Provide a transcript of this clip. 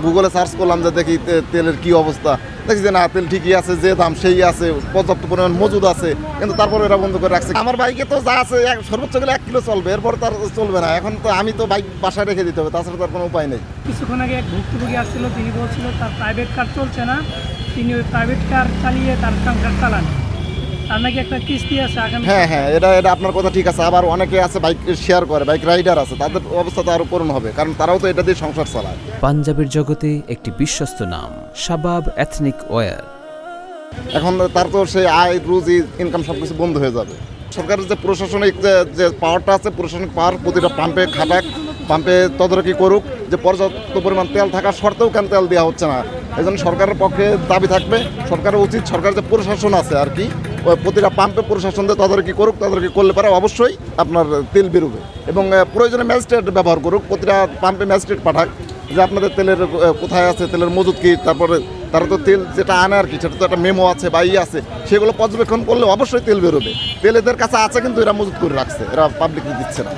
গুগলে সার্চ করলাম যে দেখি তেলের কি অবস্থা, দেখছি যে না তেল ঠিকই আছে, যে দাম সেই আছে, পর্যাপ্ত পরিমাণ মজুদ আছে, কিন্তু তারপরে এরা বন্ধ করে রাখছে। আমার বাইকে তো যা আছে সর্বোচ্চ গেলে 1 কিলো চলবে, এরপর তার চলবে না। এখন তো আমি তো বাইক বাসায় রেখে দিতে হবে, তাছাড়া তার কোনো উপায় নেই। কিছুক্ষণ আগে এক ভুক্তভোগী আসছিল, তিনি বলছিল তার প্রাইভেট কার চলছে না, তিনি ওই প্রাইভেট কার চালিয়ে তার সংসার চালান, তার নাকি একটা কিস্তি আছে আগামী। হ্যাঁ, এটা আপনার কথা ঠিক আছে। আবার অনেকে আছে বাইক শেয়ার করে, বাইক রাইডার আছে, তাদের অবস্থা তো আরও করুণ হবে, কারণ তারাও তো এটা দিয়ে সংসার চালায়। পাঞ্জাবের জগতে একটি বিশ্বস্ত নাম শাবাব এথনিক ওয়্যার। এখন তার তো সেই আয় রুজি ইনকাম সব কিছু বন্ধ হয়ে যাবে। সরকারের যে প্রশাসনিক যে পাওয়ারটা আছে, প্রশাসনিক পাওয়ার প্রতিটা পাম্পে খাটাক, পাম্পে তদারকি করুক, যে পর্যাপ্ত পরিমাণ তেল থাকা সত্ত্বেও কেন তেল দেওয়া হচ্ছে না। এই জন্য সরকারের পক্ষে দাবি থাকবে, সরকারের উচিত, সরকারের যে প্রশাসন আছে আর কি, ওই প্রতিটা পাম্পে প্রশাসন দিয়ে তদারকি করুক। তদারকি করলে পরে অবশ্যই আপনার তেল বেরোবে, এবং প্রয়োজনে ম্যাজিস্ট্রেট ব্যবহার করুক, প্রতিটা পাম্পে ম্যাজিস্ট্রেট পাঠাক যে আপনাদের তেলের কোথায় আছে, তেলের মজুদ কী, তারপরে তারা তো তেল যেটা আনে আর কি, সেটা তো একটা মেমো আছে বা আছে, সেগুলো পর্যবেক্ষণ করলে অবশ্যই তেল বেরোবে। তেল এদের কাছে আছে, কিন্তু এরা মজুদ করে রাখছে, এরা পাবলিককে দিচ্ছে না।